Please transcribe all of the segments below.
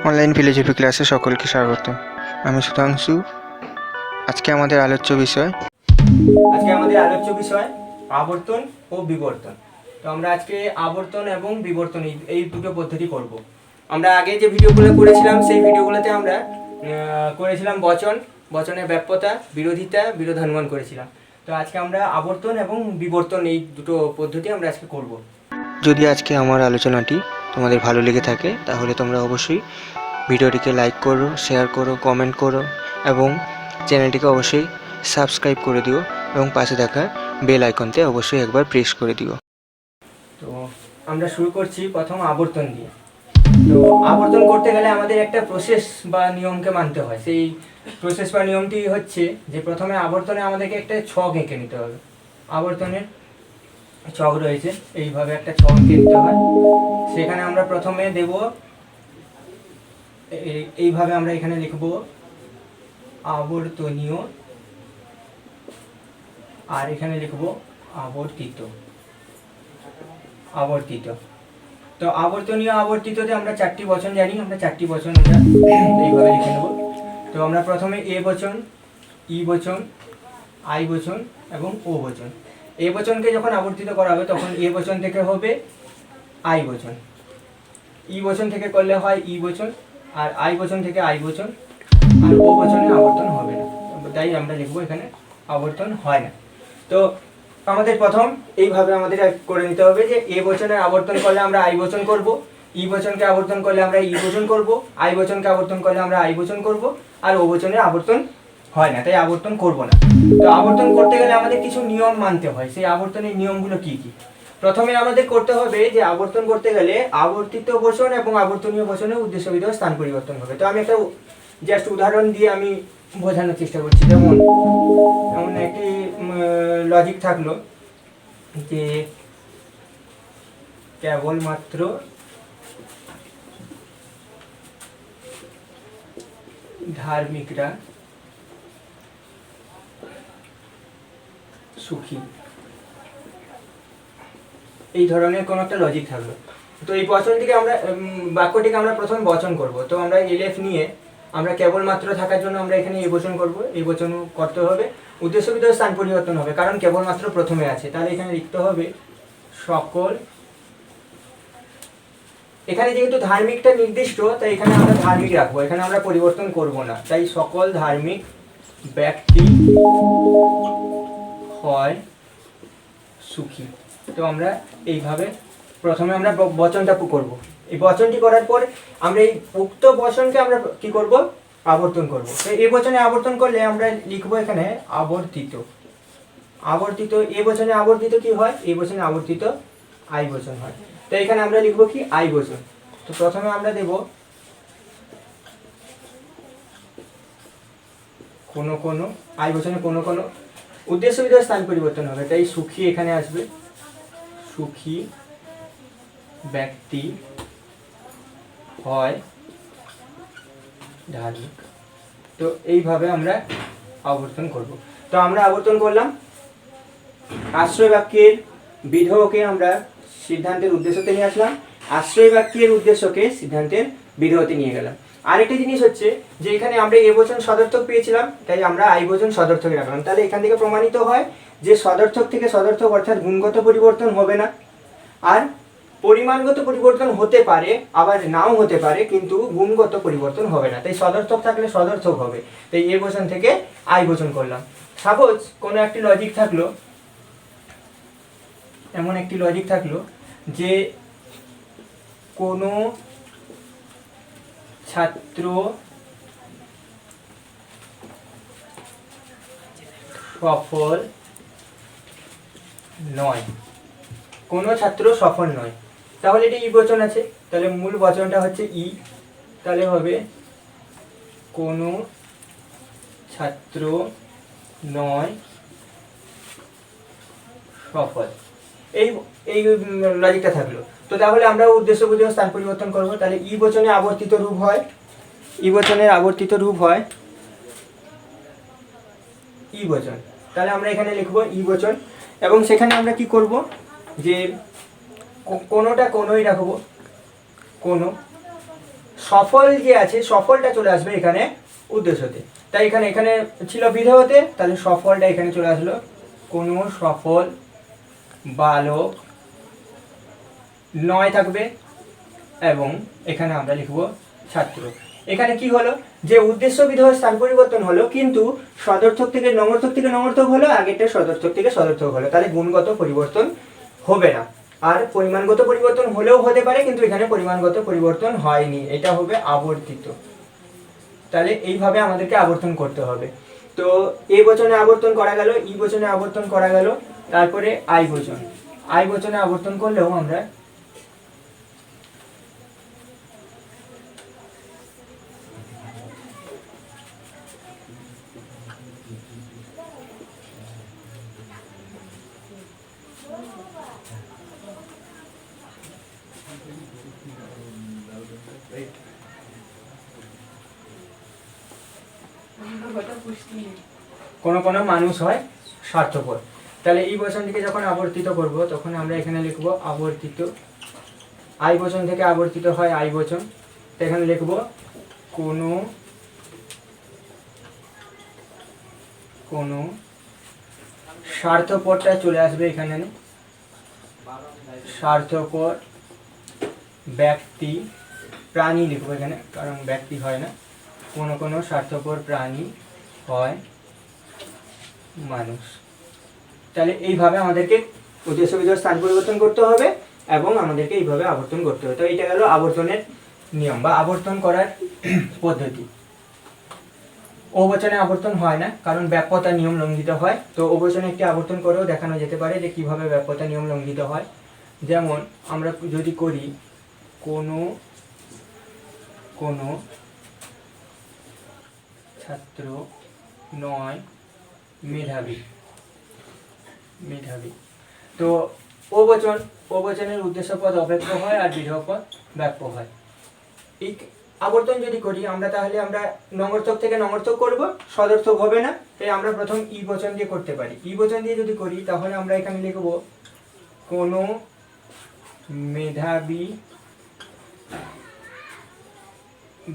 Online philosophy ক্লাসে সকলকে স্বাগত। আমি সুধাংশু। আজকে আমাদের আলোচ্য বিষয় আবর্তন ও বিবর্তন। তো আমরা আজকে আবর্তন এবং বিবর্তন এই দুটো পদ্ধতি করব। আমরা আগে যে ভিডিওগুলো করেছিলাম সেই ভিডিওগুলোতে আমরা করেছিলাম বচনের ব্যাপ্যতা, বিরোধিতা, বিরোধানুমান করেছিলাম। তো আজকে আমরা আবর্তন এবং বিবর্তন এই দুটো পদ্ধতি আমরা আজকে করব। যদি আজকে আমার আলোচনাটি তোমাদের ভালো লেগে থাকে তাহলে তোমরা অবশ্যই ভিডিওটিকে লাইক করো, শেয়ার করো, কমেন্ট করো এবং চ্যানেলটিকে অবশ্যই সাবস্ক্রাইব করে দিও এবং পাশে থাকা বেল আইকনতে অবশ্যই একবার প্রেস করে দিও। তো আমরা শুরু করছি প্রথম আবর্তন দিয়ে। তো আবর্তন করতে গেলে আমাদের একটা প্রসেস বা নিয়মকে মানতে হয়। সেই প্রসেস বা নিয়মটি হচ্ছে যে প্রথমে আবর্তনে আমাদেরকে একটা ছক এঁকে নিতে হবে। আবর্তনের ছক রয়েছে, এইভাবে একটা ছক এঁকে নিতে হয়। সেখানে আমরা প্রথমে দেব, এইভাবে আমরা এখানে লিখব আবর্তনীয়, আর এখানে লিখব আবর্তিত। তো আবর্তনীয় আবর্তিততে আমরা চারটি বচন জানি, আমরা চারটি বচন আমরা এইভাবে লিখে নেব। তো আমরা প্রথমে এ বচন, ই বচন, আই বচন এবং ও বচন। এ বচনকে যখন আবর্তিত করা হবে তখন এ বচন থেকে হবে আই বচন, ই বচন থেকে করলে হয় ই বচন, আর আই বচন থেকে আই বচন, আর ও বচনে আবর্তন হবে না। তাই আমরা লিখবো এখানে আবর্তন হয় না। তো আমাদের প্রথম এইভাবে আমাদের করে নিতে হবে যে এ বচনে আবর্তন করলে আমরা আই বচন করব, ই বচনকে আবর্তন করলে আমরা ই বচন করব, আই বচনকে আবর্তন করলে আমরা আই বচন করব, আর ও বচনে আবর্তন হয় না, তাই আবর্তন করব না। তো আবর্তন করতে গেলে আমাদের কিছু নিয়ম মানতে হয়। সেই আবর্তনের নিয়মগুলো কি কি? প্রথমে আমাদের করতে হবে যে আবর্তন করতে গেলে আবর্তিত বচন এবং আবর্তনীয় বচনের উদ্দেশ্য বিধেয় স্থান পরিবর্তন হবে। তো আমি একটা জাস্ট উদাহরণ দিয়ে আমি বোঝানোর চেষ্টা করছি। যেমন একটি লজিক থাকলো যে কেবলমাত্র ধার্মিকরা সুখী, এই ধরনের কোনো একটা লজিক থাকলো। তো এই বচনটিকে আমরা বাক্যটিকে আমরা প্রথম বচন করব। তো আমরা এলএফ নিয়ে আমরা কেবলমাত্র থাকার জন্য আমরা এখানে এই বচন করব, এই বচন করতে হবে, উদ্দেশ্য বিধেয় স্থান পরিবর্তন হবে কারণ কেবলমাত্র প্রথমে আছে। তাহলে এখানে লিখতে হবে সকল, এখানে যেহেতু ধার্মিকটা নির্দিষ্ট তাই এখানে আমরা ধার্মিক রাখবো, এখানে আমরা পরিবর্তন করব না। তাই সকল ধার্মিক ব্যক্তি হয় সুখী। তো আমরা এইভাবে প্রথমে আমরা বচনটা করব। এই বচনটি করার পর আমরা এই উক্ত বচনকে আমরা কি করব? আবর্তন করব। তো এই বচনে আবর্তন করলে আমরা লিখবো এখানে আবর্তিত। এ বচনে আবর্তিত কি হয়? এই বচনে আবর্তিত আই বচন হয়। তো এখানে আমরা লিখবো কি? আই বচন। তো প্রথমে আমরা দেব কোনো কোনো, আই বচনে কোনো কোনো, উদ্দেশ্য বিধেয় স্থান পরিবর্তন হবে। তাই সুখী এখানে আসবে, সুখী ব্যক্তি হয় ধার্মিক। তো এইভাবে আমরা আবর্তন করব। তো আমরা আবর্তন করলাম, আশ্রয় বাক্যের বিধেয়কে আমরা সিদ্ধান্তের উদ্দেশ্যতে নিয়ে আসলাম, আশ্রয় বাক্যের উদ্দেশ্যকে সিদ্ধান্তের বিধেয়তে নিয়ে গেলাম। আরেকটা জিনিস হচ্ছে যে এখানে আমরা এ বচন সদর্থক পেয়েছিলাম, তাই আমরা আই বচন সদর্থকে রাখলাম। তাহলে এখান থেকে প্রমাণিত হয় যে সদর্থক থেকে সদর্থক অর্থাৎ গুণগত পরিবর্তন হবে না, আর পরিমাণগত পরিবর্তন হতে পারে আবার নাও হতে পারে, কিন্তু গুণগত পরিবর্তন হবে না। তাই সদর্থক থাকলে সদর্থক হবে। তাই এ বচন থেকে আই বচন করলাম। সাপোজ কোনো একটি লজিক থাকলো, এমন একটি লজিক থাকলো যে কোনো ছাত্র সফল নয়, কোনো ছাত্র সফল নয়। তাহলে এটা ই বচন আছে, তাহলে মূল বচনটা হচ্ছে ই, তাহলে হবে কোনো ছাত্র নয় সফল। এই এই লজিকটা থাকলো। তো তাহলে আমরা উদ্দেশ্য বিধেয় স্থান পরিবর্তন করব। তাহলে ই বচনে আবর্তিত রূপ হয়, ই বচনের আবর্তিত রূপ হয় ই বচন। তাহলে আমরা এখানে লিখব ই বচন এবং সেখানে আমরা কি করব যে কোনোটা কোনোই রাখবো, কোনো সফল যে আছে সফলটা চলে আসবে এখানে উদ্দেশ্যতে। তাই এখানে এখানে ছিল বিধেয়তে, তাহলে সফলটা এখানে চলে আসলো, কোনো সফল বালক নয় থাকবে, এবং এখানে আমরা লিখব ছাত্র। এখানে কি হলো যে উদ্দেশ্য বিধেয় স্থান পরিবর্তন হলো, কিন্তু সদর্থক থেকে নঙর্থক হলো, আগেরটা সদর্থক থেকে সদর্থক হলো, তাহলে গুণগত পরিবর্তন হবে না। আর পরিমাণগত পরিবর্তন হলেও হতে পারে, কিন্তু এখানে পরিমাণগত পরিবর্তন হয়নি, এটা হবে আবর্তিত। তাহলে এইভাবে আমাদেরকে আবর্তন করতে হবে। তো এ বচনে আবর্তন করা গেল, ই বচনে আবর্তন করা গেল, তারপরে আই বচন। আই বচনে আবর্তন করলেও আমরা কোনো কোনো মানুষ হয় স্বার্থপর। তাহলে এই বচনটিকে যখন আবর্তিত করব তখন আমরা এখানে লিখব আবর্তিত। আই বচন থেকে আবর্তিত হয় আই বচন, তো এখানে লিখব কোনো কোনো স্বার্থপরটা চলে আসবে এখানে, স্বার্থপর ব্যক্তি, প্রাণী লিখবো এখানে কারণ ব্যক্তি হয় না, কোনো কোনো স্বার্থপর প্রাণী হয় মানুষ। তাহলে এইভাবে আমাদেরকে উদ্দেশ্য বিধেয় স্থান পরিবর্তন করতে হবে এবং আমাদেরকে এইভাবে আবর্তন করতে হবে। তো এটা গেল আবর্তনের নিয়ম বা আবর্তন করার পদ্ধতি। ও বচনে আবর্তন হয় না কারণ ব্যাপ্যতা নিয়ম লঙ্ঘিত হয়। তো ও বচনে একটি আবর্তন করেও দেখানো যেতে পারে যে কিভাবে ব্যাপ্যতা নিয়ম লঙ্ঘিত হয়। যেমন আমরা যদি করি কোনো কোনো ছাত্র নয় মেধাবী, মেধাবী। তো ও বচনের উদ্দেশ্য পদ অব্যক্ত হয় আর বিধেয় পদ ব্যাপ্য হয়। এই আবর্তন যদি করি আমরা তাহলে আমরা নঙর্থক থেকে নঙর্থক করব, সদর্থক হবে না, তাই আমরা প্রথম ই বচন দিয়ে করতে পারি। ই বচন দিয়ে যদি করি তাহলে আমরা এখানে লিখব কোনো মেধাবী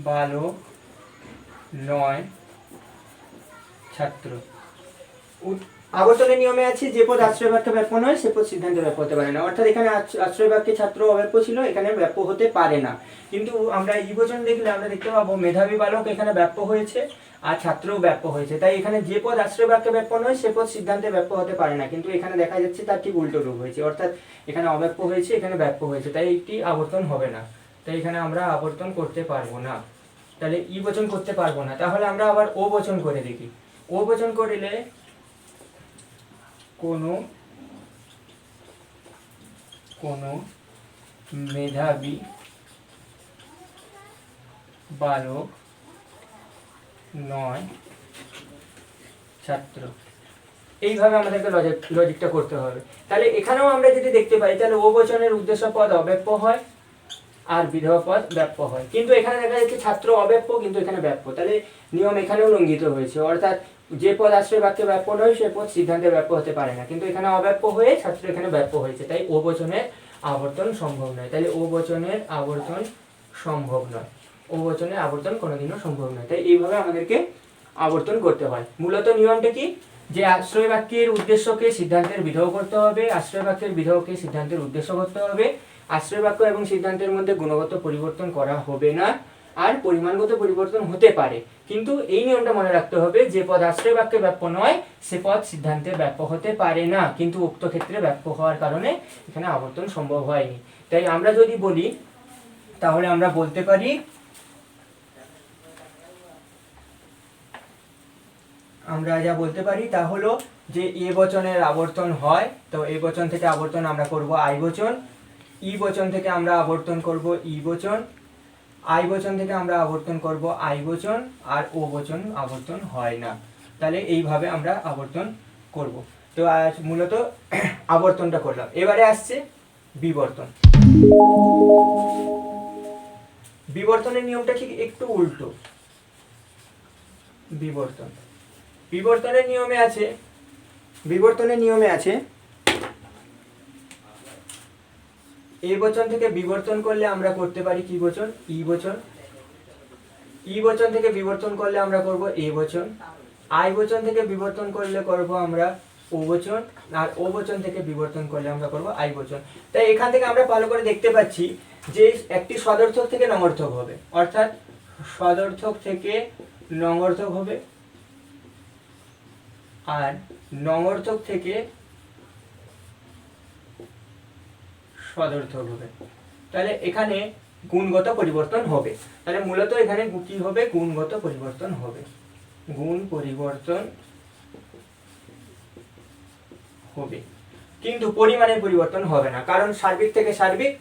বালক নয় ছাত্র। আবর্তনের নিয়মে আছে যে পদ আশ্রয় বাক্যে ব্যাপ্য নয় সে পদ সিদ্ধান্তে ব্যাপ্য হতে পারে না, অর্থাৎ এখানে আশ্রয় বাক্যে ছাত্র অব্যাপ্য ছিল, এখানে ব্যাপ্য হতে পারে না। কিন্তু আমরা ই বচন দেখলে আমরা দেখতে পাবো মেধাবী বালক এখানে ব্যাপ্য হয়েছে আর ছাত্রও ব্যাপ্য হয়েছে, তাই এখানে যে পদ আশ্রয় বাক্যে ব্যাপ্য নয় সে পদ সিদ্ধান্তে ব্যাপ্য হতে পারে না, কিন্তু এখানে দেখা যাচ্ছে তার ঠিক উল্টো রূপ হয়েছে, অর্থাৎ এখানে অব্যাপ্য হয়েছে এখানে ব্যাপ্য হয়েছে, তাই একটি আবর্তন হবে না, তাই এখানে আমরা আবর্তন করতে পারবো না। তাহলে ই বচন করতে পারবো না, তাহলে আমরা আবার ও বচন করে দেখি। ও বচন করিলে কোনো কোনো মেধাবী বালক নয় ছাত্র। এইভাবে আমাদেরকে লজিকটা করতে হবে। তাহলে এখানেও আমরা যদি দেখতে পাই তাহলে ও বচনের উদ্দেশ্য পদ অব্যপ্য হয় আর বিধেয় পদ ব্যাপ্য হয়, কিন্তু এখানে দেখা যাচ্ছে ছাত্র অব্যপ্য কিন্তু এখানে ব্যাপ্য, তাহলে নিয়ম এখানেও লঙ্ঘিত হয়েছে, অর্থাৎ যে পদ আশ্রয় বাক্যে ব্যাপ্য নয় সে পদ সিদ্ধান্তে ব্যাপ্য হতে পারে না, কিন্তু এখানে অব্যাপ্য হয়ে ছাত্র এখানে ব্যাপ্য হয়েছে, তাই ও বচনের আবর্তন সম্ভব নয়। তাহলে ও বচনের আবর্তন সম্ভব নয়, ও বচনের আবর্তন কোনোদিনও সম্ভব নয়। তাই এইভাবে আমাদেরকে আবর্তন করতে হয়। মূলত নিয়মটা কি, যে আশ্রয় বাক্যের উদ্দেশ্যকে সিদ্ধান্তের বিধেয় করতে হবে, আশ্রয় বাক্যের বিধেয়কে সিদ্ধান্তের উদ্দেশ্য করতে হবে, আশ্রয় বাক্য এবং সিদ্ধান্তের মধ্যে গুণগত পরিবর্তন করা হবে না, আর পরিমাণগত পরিবর্তন হতে পারে, কিন্তু এই নিয়মটা মনে রাখতে হবে যে পদ আশ্রয় বাক্যে ব্যাপ্য নয় সে পদ সিদ্ধান্তে ব্যাপ্য হতে পারে না, কিন্তু উক্ত ক্ষেত্রে ব্যাপ্য হওয়ার কারণে এখানে আবর্তন সম্ভব হয়নি। তাই আমরা যদি বলি তাহলে আমরা বলতে পারি তা হলো যে এ বচনের আবর্তন হয়, তো এ বচন থেকে আবর্তন আমরা করব আই বচন, ই বচন থেকে আমরা আবর্তন করব ই বচন, আই বচন থেকে আমরা আবর্তন করব আই বচন, আর ও বচন আবর্তন হয় না। তাহলে এইভাবে আমরা আবর্তন করব। তো আজ মূলত আবর্তনটা করলাম, এবারে আসছে বিবর্তন। বিবর্তনের নিয়মটা ঠিক একটু উল্টো। বিবর্তনের নিয়মে আছে এ বচন থেকে বিবর্তন করলে আমরা করতে পারি কি বচন, ই বচন, ই বচন থেকে বিবর্তন করলে আমরা করব এ বচন, আই বচন থেকে বিবর্তন করলে করব আমরা ও বচন, আর ও বচন থেকে বিবর্তন করলে আমরা করব আই বচন। তাই এখান থেকে আমরা ভালো করে দেখতে পাচ্ছি যে একটি সদর্থক থেকে নঙর্থক হবে, অর্থাৎ সদর্থক থেকে নঙর্থক হবে, আর নঙর্থক থেকে সদর্থক হবে। তাহলে এখানে গুণগত পরিবর্তন হবে। তাহলে মূলত এখানে কি হবে? গুণগত পরিবর্তন হবে, গুণ পরিবর্তন হবে, কিন্তু পরিমাণের পরিবর্তন হবে না, কারণ সার্বিক থেকে সার্বিক,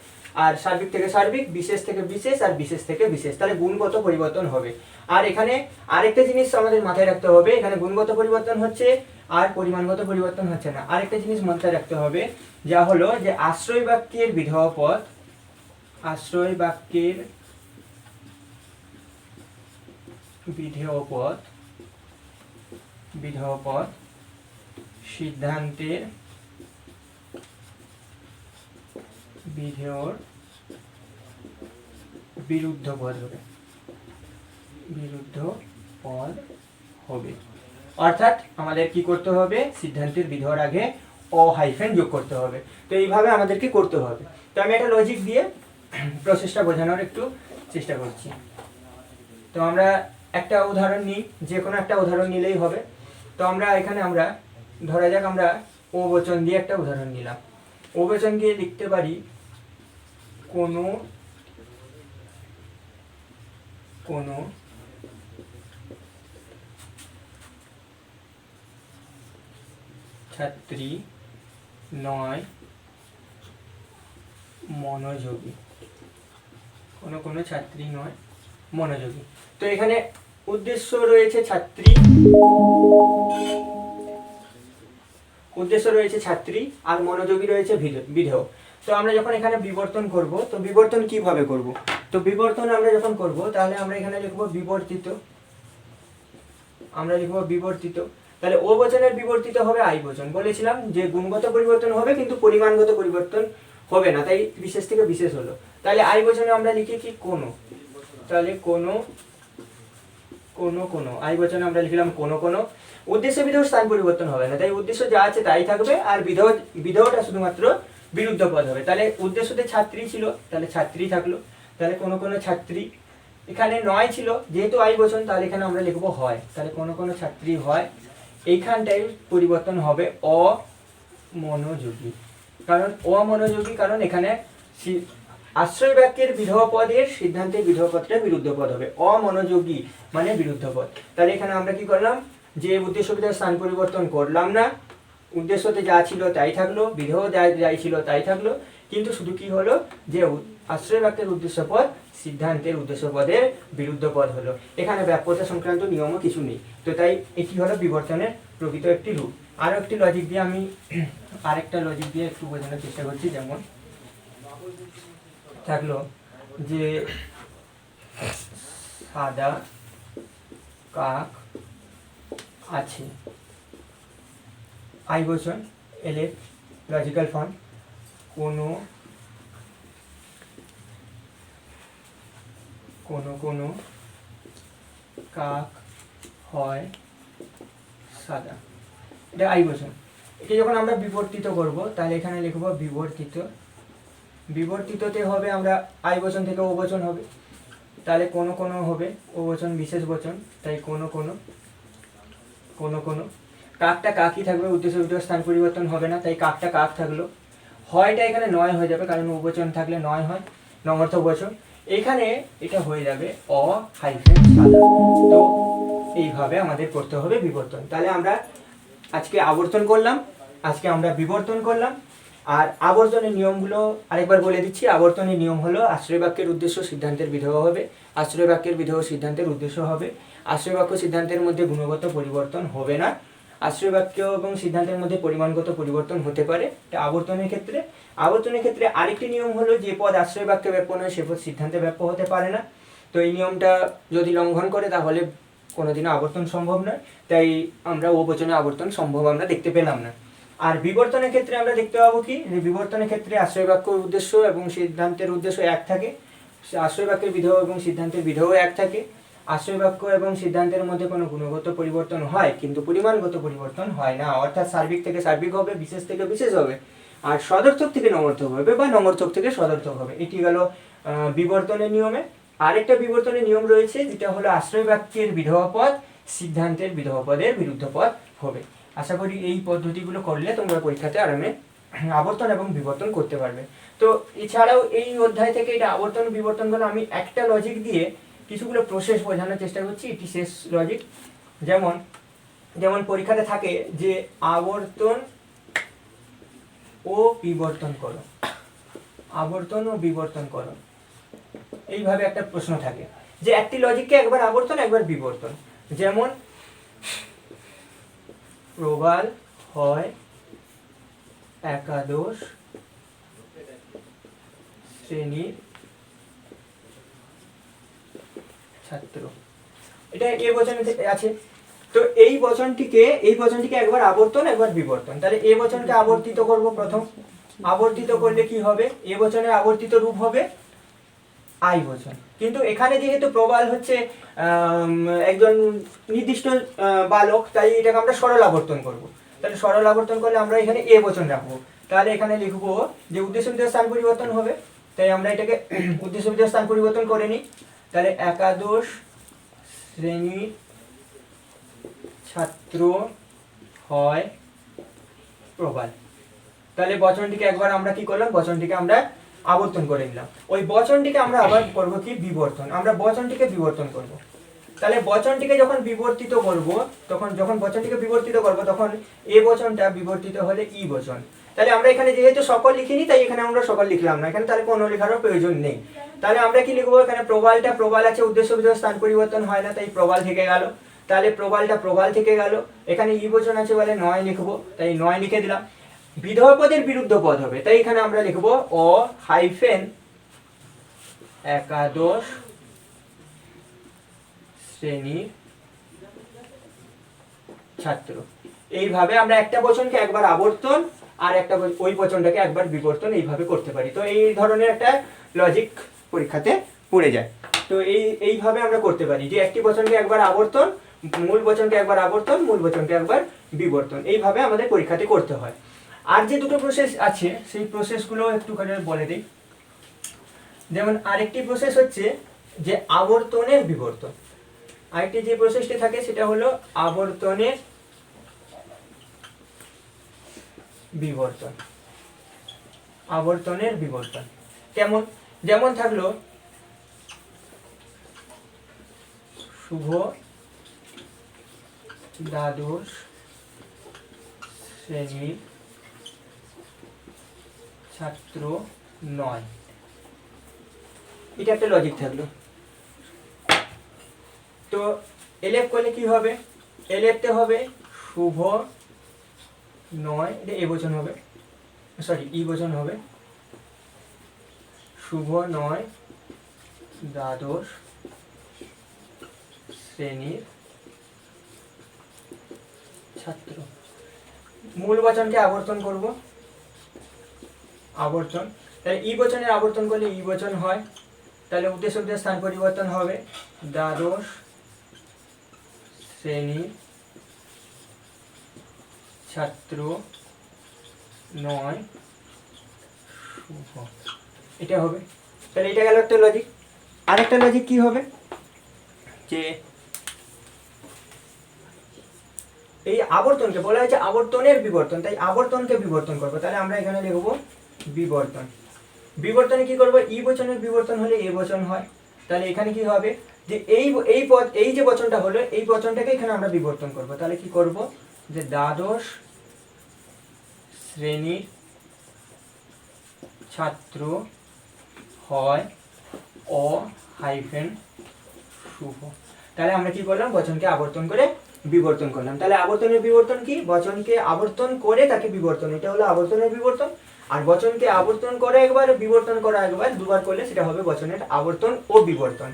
আর সার্বিক থেকে সার্বিক, বিশেষ থেকে বিশেষ, আর বিশেষ থেকে বিশেষ। তাহলে গুণগত পরিবর্তন হবে। আর এখানে আরেকটা জিনিস আমাদের মাথায় রাখতে হবে, এখানে গুণগত পরিবর্তন হচ্ছে আর পরিমাণগত পরিবর্তন হচ্ছে না। আরেকটা জিনিস মাথায় রাখতে হবে, যা হলো যে আশ্রয় বাক্যের বিধেয় পদ, আশ্রয় বাক্যের বিধেয় পদ, বিধেয় পদ সিদ্ধান্তের বিধেয়র বিরুদ্ধ পদ হবে, বিরুদ্ধ পদ হবে। অর্থাৎ আমাদের কি করতে হবে? সিদ্ধান্তের বিধেয়র আগে অ হাইফেন যোগ করতে হবে। তো এইভাবে আমাদেরকে করতে হবে। তো আমি একটা লজিক দিয়ে প্রসেসটা বোঝানোর একটু চেষ্টা করছি। তো আমরা একটা উদাহরণ নিই, যে কোনো একটা উদাহরণ নিলেই হবে। তো আমরা এখানে আমরা ধরা যাক আমরা ও বচন দিয়ে একটা উদাহরণ নিলাম। ও বচন দিয়ে লিখতে পারি কোনো কোনো ছাত্রী নয় মনোযোগী, কোনো কোনো ছাত্রী নয় মনোযোগী। তো এখানে উদ্দেশ্য রয়েছে ছাত্রী, উদ্দেশ্য রয়েছে ছাত্রী, আর মনোযোগী রয়েছে বিধেয়। তো আমরা যখন এখানে বিবর্তন করব, তো বিবর্তন কিভাবে করব? তো বিবর্তন আমরা যখন করব তাহলে আমরা এখানে লিখব বিবর্তিত, আমরা লিখব বিবর্তিত। তাহলে ও বচনের বিবর্তিত হবে আই বচন। বলেছিলাম যে গুণগত পরিবর্তন হবে কিন্তু পরিমাণগত পরিবর্তন হবে না, তাই বিশেষ থেকে বিশেষ হলো। তাহলে আই বচনে আমরা লিখি কি? কোনো। তাহলে কোনো কোনো কোনো, আই বচনে আমরা লিখলাম কোনো কোনো। উদ্দেশ্য বিধেয় স্থান পরিবর্তন হবে না, তাই উদ্দেশ্য যা আছে তাই থাকবে, আর বিধেয়টা শুধুমাত্র বিরুদ্ধ পদ হবে। তাহলে উদ্দেশ্যতে ছাত্রী ছিল, তাহলে ছাত্রী থাকলো। তাহলে কোনো কোনো ছাত্রী, এখানে নয় ছিল, যেহেতু আই বচন তাহলে এখানে আমরা লিখবো হয়। তাহলে কোনো কোনো ছাত্রী হয়, এইখানটায় পরিবর্তন হবে অমনোযোগী। কারণ অমনোযোগী, কারণ এখানে আশ্রয় বাক্যের বিধেয় পদের সিদ্ধান্তের বিধেয় পদটা বিরুদ্ধ পদ হবে। অমনোযোগী মানে বিরুদ্ধ পদ। তাহলে এখানে আমরা কি করলাম? যে উদ্দেশ্য বিধেয় স্থান পরিবর্তন করলাম না, উদ্দেশ্যতে যা ছিল তাই থাকলো, বিধেয় যাই ছিল তাই থাকলো, কিন্তু শুধু কি হলো যে আশ্রয় বাক্যের উদ্দেশ্য পদ সিদ্ধান্তের উদ্দেশ্য পদের বিরুদ্ধ পদ হলো। এখানে ব্যাপ্যতা সংক্রান্ত নিয়মও কিছু নেই। তো তাই এটি হলো বিবর্তনের প্রকৃত একটি রূপ। আরো একটি লজিক দিয়ে আমি আরেকটা লজিক দিয়ে একটু বোঝানোর চেষ্টা করছি। যেমন থাকলো যে সাদা কাক আছে, আই বচন, এলে লজিক্যাল ফর্ম, কোনো কোনো কোনো কাক হয় সাদা, এটা আই বচন। এটা যখন আমরা বিবর্তিত করব তাহলে এখানে লিখব বিবর্তিত। বিবর্তিততে হবে আমরা আই বচন থেকে ও বচন হবে, তাহলে কোনো কোনো হবে ও বচন বিশেষ বচন, তাই কোনো কোনো কোনো কোনো। কাকটা কাকই থাকবে, উদ্দেশ্য বিধেয় স্থান পরিবর্তন হবে না, তাই কাকটা কাক থাকলো। হয়টা এখানে নয় হয়ে যাবে, কারণ ও বচন থাকলে নয় হয়, নঙর্থক বচন। এখানে এটা হয়ে যাবে অ হাইফেন সাদা। তো এইভাবে আমাদের করতে হবে বিবর্তন। তাহলে আমরা আজকে আবর্তন করলাম, আজকে আমরা বিবর্তন করলাম। আর আবর্তনের নিয়মগুলো আরেকবার বলে দিচ্ছি। আবর্তনের নিয়ম হলো আশ্রয় বাক্যের উদ্দেশ্য সিদ্ধান্তের বিধেয় হবে, আশ্রয় বাক্যের বিধেয় সিদ্ধান্তের উদ্দেশ্য হবে, আশ্রয় বাক্য সিদ্ধান্তের মধ্যে গুণগত পরিবর্তন হবে না, আশ্রয় বাক্য এবং সিদ্ধান্তের মধ্যে পরিমাণগত পরিবর্তন হতে পারে। এটা আবর্তনের ক্ষেত্রে। আবর্তনের ক্ষেত্রে আরেকটি নিয়ম হলো যে পদ আশ্রয় বাক্যে ব্যাপ্য নয় সে পদ সিদ্ধান্তে ব্যাপ্য হতে পারে না। তো এই নিয়মটা যদি লঙ্ঘন করে তাহলে কোনোদিনও আবর্তন সম্ভব নয়, তাই আমরা ও বচনে আবর্তন সম্ভব আমরা দেখতে পেলাম না। আর বিবর্তনের ক্ষেত্রে আমরা দেখতে পাবো কি, যে বিবর্তনের ক্ষেত্রে আশ্রয় বাক্যের উদ্দেশ্য এবং সিদ্ধান্তের উদ্দেশ্য এক থাকে, আশ্রয় বাক্যের বিধেয় এবং সিদ্ধান্তের বিধেয় এক থাকে, আশ্রয় বাক্য এবং সিদ্ধান্তের মধ্যে কোনো গুণগত পরিবর্তন হয় কিন্তু পরিমাণগত পরিবর্তন হয় না, অর্থাৎ সার্বিক থেকে সার্বিক হবে, বিশেষ থেকে বিশেষ হবে, আর সদর্থক থেকে নমর্থক হবে বা নমর্থক থেকে সদর্থক হবে। এটি গেল বিবর্তনের নিয়মে। আরেকটা বিবর্তনের নিয়ম রয়েছে যেটা হলো আশ্রয় বাক্যের বিধবা পদ সিদ্ধান্তের বিধবা পদের বিরুদ্ধ পদ হবে। আশা করি এই পদ্ধতিগুলো করলে তোমরা পরীক্ষাতে আরামে আবর্তন এবং বিবর্তন করতে পারবে। তো এছাড়াও এই অধ্যায় থেকে এটা আবর্তন বিবর্তনগুলো আমি একটা লজিক দিয়ে কিছুগুলো প্রসেস বোঝানোর চেষ্টা করছি, এটি শেষ লজিক। যেমন যেমন পরীক্ষাতে থাকে যে আবর্তন ও বিবর্তন করো, আবর্তন ও বিবর্তন করো, এইভাবে একটা প্রশ্ন থাকে যে একটি লজিককে একবার আবর্তন একবার বিবর্তন। যেমন প্রবাল হয় একাদশ শ্রেণীর ছাত্র, এটা এ বচনে আছে। তো এই বচনটিকে একবার আবর্তন একবার বিবর্তন, তাহলে এ বচনকে আবর্তিত করব প্রথম। আবর্তিত করলে কি হবে, এ বচনের আবর্তিত রূপ হবে আই বচন। কিন্তু এখানে যেহেতু প্রবাল হচ্ছে একজন নির্দিষ্ট বালক, তাই এটাকে আমরা সরল আবর্তন করব। তাহলে সরল আবর্তন করলে আমরা এখানে এ বচন রাখবো। তাহলে এখানে লিখবো যে উদ্দেশ্য বিধেয় স্থান পরিবর্তন হবে, তাই আমরা এটাকে উদ্দেশ্য বিধেয় স্থান পরিবর্তন করে নিই। তাহলে একাদশ শ্রেণীর ছাত্র হয় প্রবাল। তাহলে বচনটিকে একবার আমরা কি করলাম, বচনটিকে আমরা আবর্তন করে নিলাম। ওই বচনটিকে আমরা আবার করব কি বিবর্তন, আমরা বচনটিকে বিবর্তন করব। তাহলে বচনটিকে যখন বিবর্তিত করব যখন বচনটিকে বিবর্তিত করব তখন এ বচনটা বিবর্তিত হলে ই বচন। তাহলে আমরা এখানে যেহেতু সকল লিখিনি তাই এখানে আমরা সকল লিখলাম না, এখানে তাহলে কোনো লেখারও প্রয়োজন নেই। তাহলে আমরা কি লিখবো, এখানে প্রবাল আছে, উদ্দেশ্য বিধেয় স্থান পরিবর্তন হয় না তাই প্রবাল থেকে গেল। তাহলে প্রবাল থেকে গেল। এখানে ই বচন আছে বলে 9 লিখবো, তাই 9 লিখে দিলাম। বিধবা পদের বিরুদ্ধ পদ হবে, তাই এখানে আমরা লিখবো অ হাইফেন একাদশ শ্রেণীর ছাত্র। এইভাবে আমরা একটা বচনকে একবার আবর্তন আর একটা ওই বচনটাকে একবার বিবর্তন এইভাবে করতে পারি। তো এই ধরনের একটা লজিক পরীক্ষাতে পড়ে যায়। তো এইভাবে আমরা করতে পারি যে একটি বচনকে একবার আবর্তন, মূল বচনকে একবার আবর্তন, মূল বচনকে একবার বিবর্তন, এইভাবে আমাদের পরীক্ষাতে করতে হয়। আর যে দুটো প্রসেস আছে সেই প্রসেসগুলো একটুখানি বলে দিই। যেমন আরেকটি প্রসেস হচ্ছে যে আবর্তনের বিবর্তন। আরেকটি যে প্রসেসটি থাকে সেটা হলো আবর্তনের বিবর্তন। আবর্তনের বিবর্তন কেমন, যেমন থাকলো শুভ দ্বাদশ শ্রেণীর ছাত্র নয়, এটা একটা লজিক থাকলো। তো এলএফ করলে কি হবে, এলএফতে হবে শুভ নয়, এটা এ বচন হবে, সরি ই বচন হবে, শুভ নয় দ্বাদশ শ্রেণীর ছাত্র। মূল বচনকে আবর্তন করব, আবর্তন, তাহলে ই বচনের আবর্তন করলে ই বচন হয়, তাহলে উদ্দেশ্য বিধেয় স্থান পরিবর্তন হবে দ্বাদশ শ্রেণীর ছাত্র নয় শুভ, এটা হবে। তাহলে এটা গেল একটা লজিক। আরেকটা লজিক কি হবে, যে এই আবর্তনকে বলা হয়েছে আবর্তনের বিবর্তন, তাই আবর্তনকে বিবর্তন করবো। তাহলে আমরা এখানে লিখবো বিবর্তন। বিবর্তনে কি করবো, ই বচনের বিবর্তন হলে এ বচন হয়, তাহলে এখানে কি হবে যে এই যে বচনটা হলো এই বচনটাকে এখানে আমরা বিবর্তন করব। তাহলে কি করব, যে দ্বাদশ শ্রেণীর ছাত্র হয় অ হাইফেন শুভ। তাহলে আমরা কি করলাম, বচনকে আবর্তন করে বিবর্তন করলাম। তাহলে আবর্তনের বিবর্তন কি, বচনকে আবর্তন করে তাকে বিবর্তন, এটা হলো আবর্তনের বিবর্তন। আর বচনকে আবর্তন করা একবার, বিবর্তন করা একবার, দুবার করলে সেটা হবে বচনের আবর্তন ও বিবর্তন।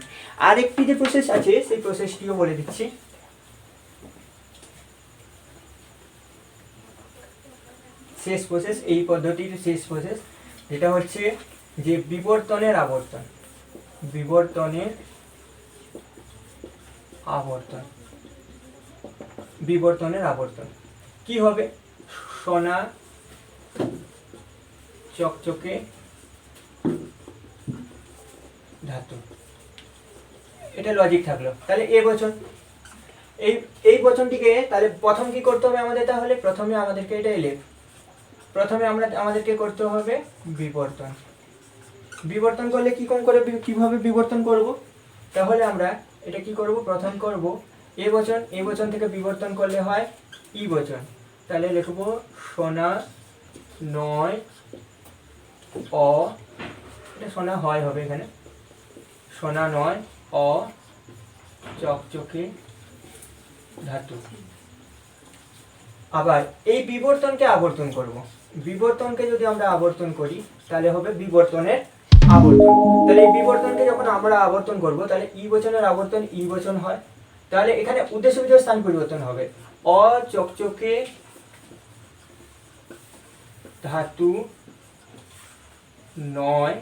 আর একটি যে প্রসেস আছে সেই প্রসেসটিও বলে দিচ্ছি। শেষ প্রসেস, এই পদ্ধতির শেষ প্রসেস, যেটা হচ্ছে যে বিবর্তনের আবর্তন। বিবর্তনের আবর্তন, বিবর্তনের আবর্তন কি হবে? সোনা চকচকে ধাতু। এটা লজিক থাকলো। তাহলে এ বচন, এই বচনটিকে তাহলে প্রথম কি করতে হবে আমাদের? তাহলে প্রথমে আমাদেরকে এটা এলে প্রথমে আমাদেরকে করতে হবে বিবর্তন। বিবর্তন করলে কিভাবে বিবর্তন করব? তাহলে আমরা এটা কি করব? প্রথম করব এ বচন থেকে বিবর্তন করলে হয় ই বচন। তাহলে লিখব সোনা নয় অ, এটা সোনা হয় হবে এখানে, সোনা নয় অ চকচকে ধাতু। আবার এই বিবর্তনকে আবর্তন করব। বিবর্তনকে যদি আমরা আবর্তন করি তাহলে হবে বিবর্তনের আবর্তন। তাহলে এই বিবর্তনকে যখন আমরা আবর্তন করব তাহলে ই বচনের আবর্তন ই বচন হয়। তাহলে এখানে উদ্দেশ্য বিধেয় স্থান পরিবর্তন হবে। অ চকচকে ধাতু নয়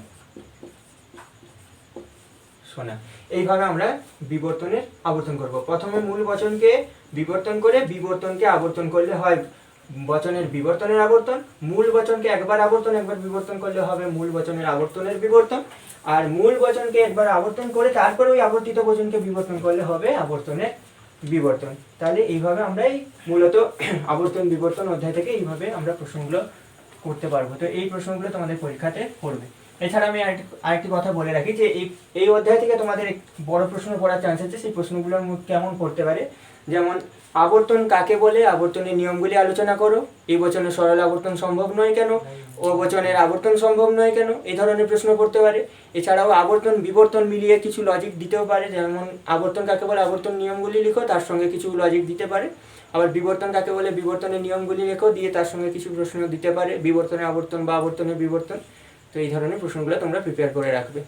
সোনা। এইভাবে আমরা বিবর্তনের আবর্তন করব। প্রথমে মূল বচনকে বিবর্তন করে বিবর্তনকে আবর্তন করলে হয় বচনের বিবর্তনের আবর্তন। মূল বচনকে একবার আবর্তন একবার বিবর্তন করলে হবে মূল বচনের আবর্তনের বিবর্তন। আর মূল বচনকে একবার আবর্তন করে তারপরে ওই আবর্তিত বচনকে বিবর্তন করলে হবে আবর্তনের বিবর্তন। তাহলে এইভাবে আমরা এই মূলত আবর্তন বিবর্তন অধ্যায় থেকে এইভাবে আমরা প্রশ্নগুলো করতে পারবো। তো এই প্রশ্নগুলো তোমাদের পরীক্ষাতে পড়বে। এছাড়া আমি আরেকটি কথা বলে রাখি যে এই অধ্যায় থেকে তোমাদের বড় প্রশ্ন পড়ার চান্স আছে। সেই প্রশ্নগুলোর কেমন পড়তে পারে, যেমন আবর্তন কাকে বলে, আবর্তনের নিয়মগুলি আলোচনা করো, এই বচনে সরল আবর্তন সম্ভব নয় কেন, ও বচনের আবর্তন সম্ভব নয় কেন, এই ধরনের প্রশ্ন পড়তে পারে। এছাড়াও আবর্তন বিবর্তন মিলিয়ে কিছু লজিক দিতেও পারে, যেমন আবর্তন কাকে বলে আবর্তন নিয়মগুলি লিখো, তার সঙ্গে কিছু লজিক দিতে পারে। আবার বিবর্তন কাকে বলে বিবর্তনের নিয়মগুলি লেখো, দিয়ে তার সঙ্গে কিছু প্রশ্ন দিতে পারে, বিবর্তনে আবর্তন বা আবর্তনের বিবর্তন। তো এই ধরনের প্রশ্নগুলো তোমরা প্রিপেয়ার করে রাখবে।